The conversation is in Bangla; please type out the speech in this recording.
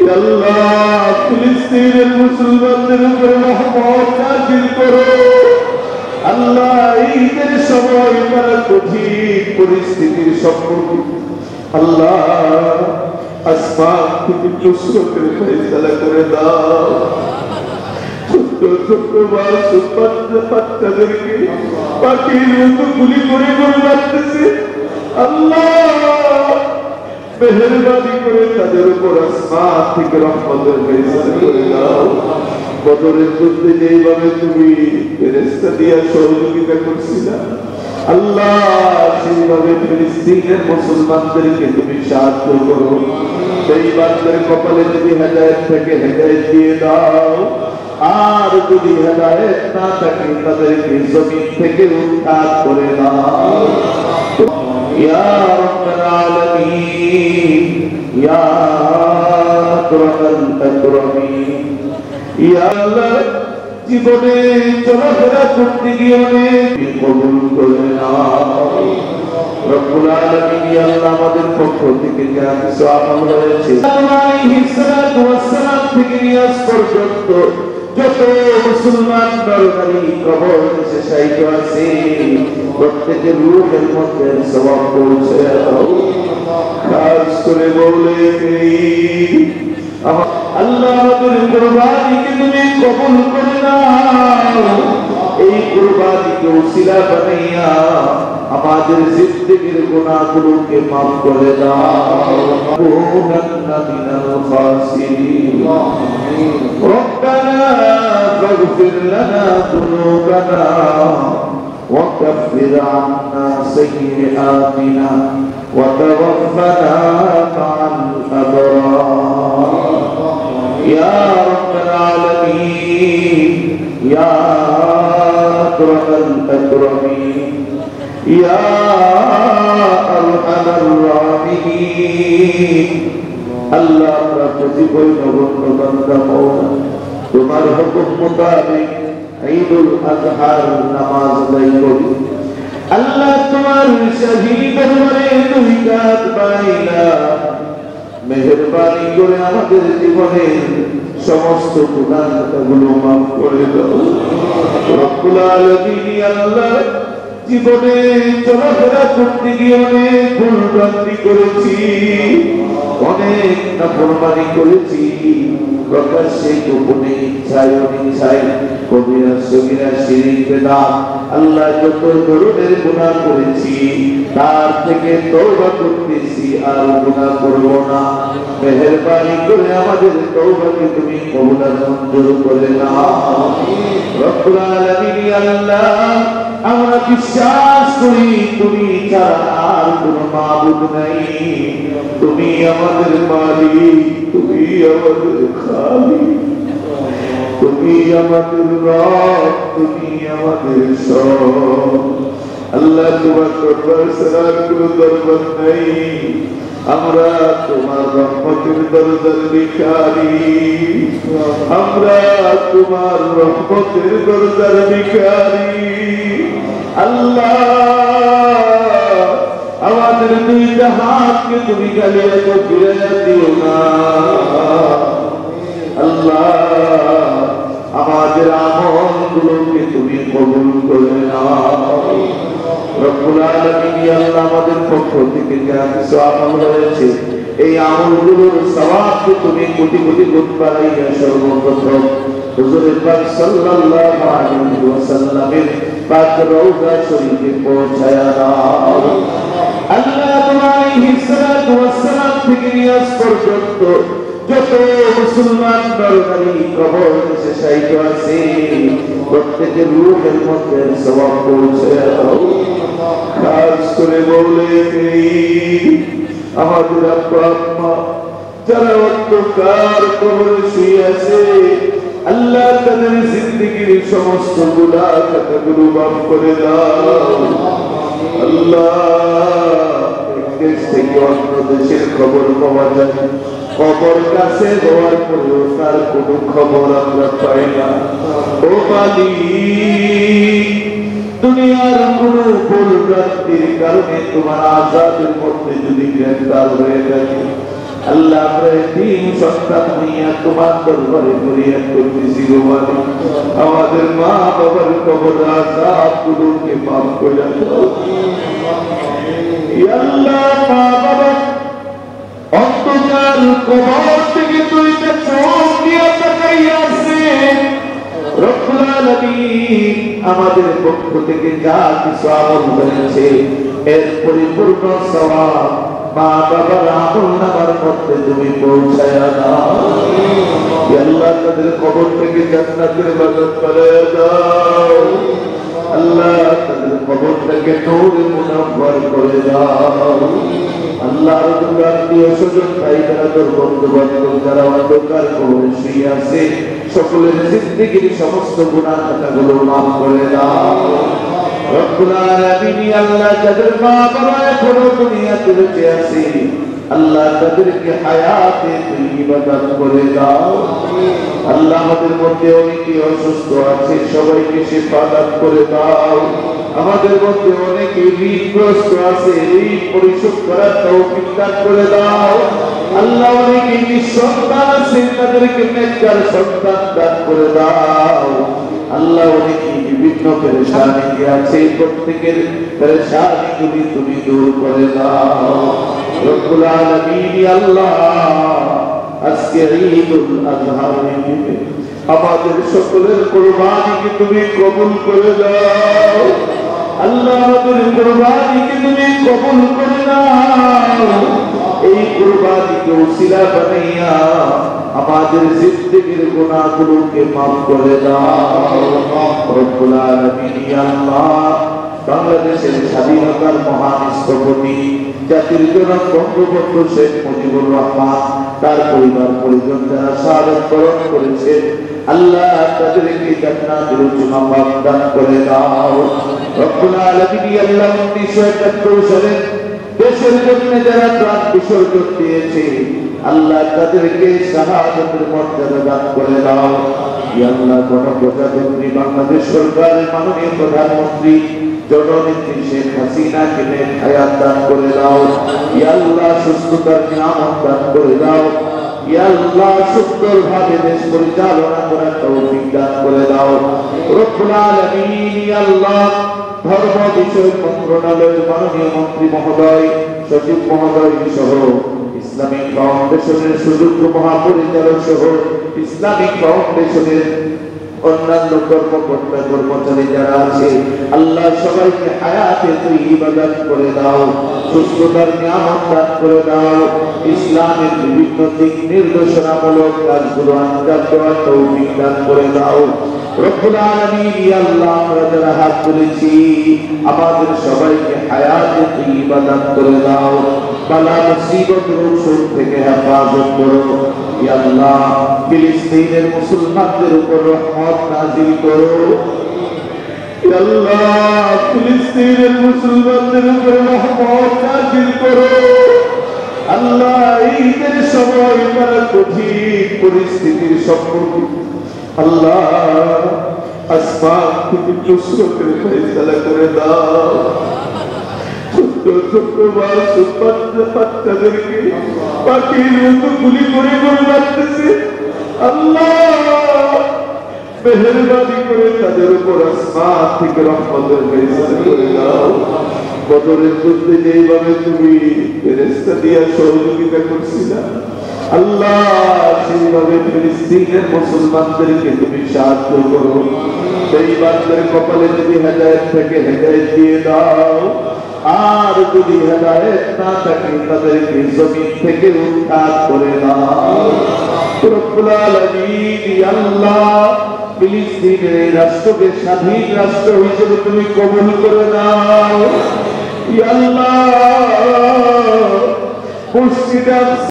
আল্লাহ ফিলিস্তিনের মুসলমানদের উপরে রহমত নাযিল করো। আল্লাহ ঈদের সময় তারা কঠিন পরিস্থিতির সম্মুখীন, আল্লাহ আসমান থেকে নুসরতের ফয়সালা করে দাও। ছোট্ট ছোট্ট মাসুম বাচ্চাদেরকে পাখির মতো গুলি করে মারতেছে, আল্লাহ মেহেরবানি করে তাদের উপর আসমান থেকে রহমতের ফয়সালা করে দাও। বদরের যুদ্ধে যেইভাবে তুমি ফেরেশতা দিয়া সহযোগিতা করছিলা, আল্লাহ সেইভাবে ফিলিস্তিনের মুসলমানদেরকে তুমি সাহায্য করো। সেই বান্দার কপালে যদি হেদায়েত থেকে হেদায়েত দিয়ে দাও, আর যদি হেদায়েত না থাকে তাদেরকে জমিন থেকে উৎখাত করে দাও। ইয়া রাব্বাল আলামিন, ইয়া আকরামাল আকরামিন, ইয়া আল্লাহ জীবনে চলাফেরা করতে গিয়ে অনেক কবুল করে নাও। রব্বুল আলামিন, ইয়া আল্লাহ আমাদের পক্ষ থেকে যা কিছু আমল হয়েছে আলাইহিস সালাতু ওয়াস সালাম থেকে নিয়ে আজ পর্যন্ত যত মুসলমান নরনারী কবরে শায়িত আছে, প্রত্যেকের রূহের মধ্যে সওয়াব পৌঁছে দাও। খাস করে বলে আল্লাহ আমাদের কুরবানিকে তুমি কবুল করে নাও। এই কুরবানিকে উসিলা বানাইয়া আমাদের জিন্দেগীর গুনাহগুলোকে মাফ করে দাও। কুনান্না মিনাল খাসিরিন। রব্বানা ফাগফির লানা যুনুবানা ওয়া কাফির আন্না সাইয়্যাতিনা ওয়া তাওয়াফানা মা'আল আবরার। ইয়া রাব্বাল আলামিন, ইয়া আকরামাল আকরামিন, ইয়া আরহামার রাহিমিন। আল্লাহ আমরা প্রতিবই নগণ্য বান্দা মওলা, তোমার হুকুম মোতাবেক ঈদুল আযহার নামাজ আদায় করি। আল্লাহ তোমার শাহী দরবারে দুই কাঁধ বাইলা মেহেরবানি করে আমাদের জীবনের সমস্ত গুনাহগুলো মাফ করে দাও। রব্বুল আলামিন, আল্লাহ জীবনে চলাফেরা করতে গিয়ে অনেক ভুলভ্রান্তি করেছি, অনেক নাফরমানি করেছি, প্রকাশ্যে গোপনে ইচ্ছায় অনিচ্ছায়, কবিরা সগীরা শিরক বিদআত, আল্লাহ যত ধরনের গুনাহ করেছি তার থেকে তওবা করতেছি, আর গুনাহ করব না। মেহেরবানি করে আমাদের তওবাকে তুমি কবুল মঞ্জুর করে নাও। রব্বুল আলামিন, আল্লাহ আমরা বিশ্বাস করি তুমি ছাড়া আর কোনো মাবুদ নাই। তুমি আমাদের মালিক, তুমি আমাদের খালিক, তুমি আমাদের রব, তুমি আমাদের সব। আল্লাহ তোমার দরবার ছাড়া কোনো দরবার নাই। আমরা তোমার রহমতের দরজার ভিখারি, আমরা তোমার রহমতের দরজার ভিখারি। আল্লাহ আমাদের দুইটা হাতকে তুমি গালিয়া তো ফিরে দিও না। আল্লাহ আমাদের আমলগুলোকে তুমি কবুল করে নাও। রব্বুল আলামিন, আল্লাহ আমাদের পক্ষ থেকে যা কিছু আমল হয়েছে এই আমলগুলোর সওয়াবকে তুমি কোটি কোটি গুণ বাড়াইয়া সর্বপ্রথম হুজুর পাক সাল্লাল্লাহু আলাইহি ওয়াসাল্লামের পাক রওজা শরীফে পৌঁছায়া দাও। আল্লাহ আলাইহিস সালাতু ওয়াস সালাম থেকে নিয়ে আজ পর্যন্ত যত মুসলমান নরনারী কবরে শায়িত আছে, প্রত্যেকের রূহের মধ্যে সওয়াব পৌঁছে দাও। খাস করে বলে আমাদের আব্বা আম্মা যারা অন্ধকার কবরে শুয়ে আছে, আল্লাহ তাদের জিন্দেগীর সমস্ত গুনাহ খাতাগুলো মাফ করে দাও। আল্লাহ দেশ থেকে অন্য দেশের খবর পাওয়া যায়, খবর কাছে হওয়ার পরেও তার কোনো খবর আমরা পাই না। ও মালিক, দুনিয়ার কোনো ভুল ভ্রান্তির কারণে তোমার আযাবের মধ্যে যদি গ্রেফতার হয়ে থাকে, আল্লাহ আমরা তিন সন্তান হইয়া তোমার দরবারে ফরিয়াদ করতেছি গো মালিক, আমাদের মা বাবার কবর আযাব গুলোকে মাফ করে দাও। ইয়া আল্লাহ মা বাবা অন্ধকার কবর থেকে তুই চোখ দিয়ে তাকাইয়া আছেন রব্বুল আলামিন, আমাদের পক্ষ থেকে যা কিছু আমল হয়েছে এর পরিপূর্ণ সওয়াব মা বাবার আমলনামার মধ্যে তুমি পৌঁছায়া দাও। ইয়া আল্লাহ তাদের কবর থেকে জান্নাতের বাগান বানায়া দাও। আল্লাহ তাদের কবরটাকে নূরে মুনাওয়ার করে দাও। আল্লাহ তোমার আত্মীয় স্বজন ভাই বোনেদের বন্ধু বান্ধব যারা অন্ধকার কবরে শুয়ে আছে সকলের জিন্দেগির সমস্ত গুনাহ খাতাগুলো মাফ করে দাও রব্বুল আলামিন। আল্লাহ যাদের মা বাবা এখনো দুনিয়াতে বেঁচে আছে আল্লাহ তাদেরকে হায়াতে তৈয়বা দান করে দাও। আল্লাহ আমাদের মধ্যে অনেকে অসুস্থ আছে সবাইকে শিফা দান করে দাও। আমাদের মধ্যে অনেকে ঋণগ্রস্ত আছে ঋণ পরিশোধ করার তৌফিক দান করে দাও। আল্লাহ অনেকে নিঃসন্তান আছে তাদেরকে নেককার সন্তান দান করে দাও। আল্লাহ অনেকে বিভিন্ন পেরেশানিতে আছে প্রত্যেকের পেরেশানিগুলি তুমি দূর করে দাও রব্বুল আলামিন। আল্লাহ আজকে ঈদুল আযহার আমাদের সকলের কুরবানিকে তুমি কবুল করে দাও। আল্লাহ আমাদের কুরবানিকে তুমি কবুল করে দাও। এই কুরবানিকে ওসিলা বানাইয়া আমাদের জিন্দেগির গুনাহগুলোকে মাফ করে দাও রব্বুল আলামিন। আল্লাহ বাংলাদেশের স্বাধীনতার মহান স্থপতি জাতির জনক বঙ্গবন্ধু শেখ মুজিবুর রহমান তার পরিবার পরিজন যারা শাহাদাত বরণ করেছে আল্লাহ তাদেরকে জান্নাতের উচ্চ মাকাম দান করে দাও রব্বুল আলামিন। আল্লাহ 1971 সালে দেশের জন্য যারা প্রাণ বিসর্জন দিয়েছে আল্লাহ তাদেরকে শাহাদাতের মর্যাদা দান করে দাও। ইয়া আল্লাহ গণপ্রজাতন্ত্রী বাংলাদেশ সরকারের মাননীয় প্রধানমন্ত্রী জননেত্রী শেখ হাসিনাকে নেক হায়াত দান করে দাও। ইয়া আল্লাহ সুস্থতার নিয়ামত দান করে দাও। ইয়া আল্লাহ সুন্দরভাবে দেশ পরিচালনা করার তৌফিক দান করে দাও রব্বুল আলামিন। ইয়া আল্লাহ ধর্ম বিষয়ক মন্ত্রণালয়ের মাননীয় মন্ত্রী মহোদয় সচিব মহোদয় সহ ইসলামিক ফাউন্ডেশনের সুযোগ্য মহাপরিচালক সহ ইসলামিক ফাউন্ডেশনের অন্যান্য কর্মকর্তা কর্মচারী যারা আছে আল্লাহ সবাইকে হায়াতে তৈয়বা দান করে দাও, সুস্থতার নিয়ামত দান করে দাও, ইসলামের বিভিন্ন দিক নির্দেশনামূলক কাজগুলো আঞ্জাম দেওয়ার তৌফিক দান করে দাও রব্বুল আলামিন। ইয়া আল্লাহ আমরা যারা হাত তুলেছি আমাদের সবাইকে হায়াতে তৈয়বা দান করে দাও, বালা মুসিবত রোগ শোক থেকে হেফাজত করো। ইয়া আল্লাহ ফিলিস্তিনের মুসলমানদের উপর রহমত নাযিল করো। ইয়া আল্লাহ ফিলিস্তিনের মুসলমানদের উপর রহমত নাযিল করো। আল্লাহ ঈদের সময় তারা কঠিন পরিস্থিতির সম্মুখীন আল্লাহ আসমান থেকে নুসরতের ফয়সালা করে দাও। ছোট্ট ছোট্ট বাচ্চাদেরকে পাখির মতো গুলি করে করে রাখতেছে আল্লাহ মেহেরবানি করে তাদের উপর আসমান থেকে রহমতের ফয়সালা করে দাও। বদরের যুদ্ধে যেইভাবে তুমি ফেরেশতা দিয়া সহযোগিতা করছিলা আল্লাহ সেইভাবে ফিলিস্তিনের মুসলমানদেরকে তুমি সাহায্য করো। সেই বান্দার কপালে যদি হেদায়েত থেকে হেদায়েত দিয়ে দাও, আর যদি হেদায়েত না থাকে তাদেরকে জমিন থেকে উৎখাত করে দাও রব্বুল আলামিন। আল্লাহ ফিলিস্তিনের এই রাষ্ট্রকে স্বাধীন রাষ্ট্র হিসেবে তুমি কবুল করে নাও। ইয়া আল্লাহ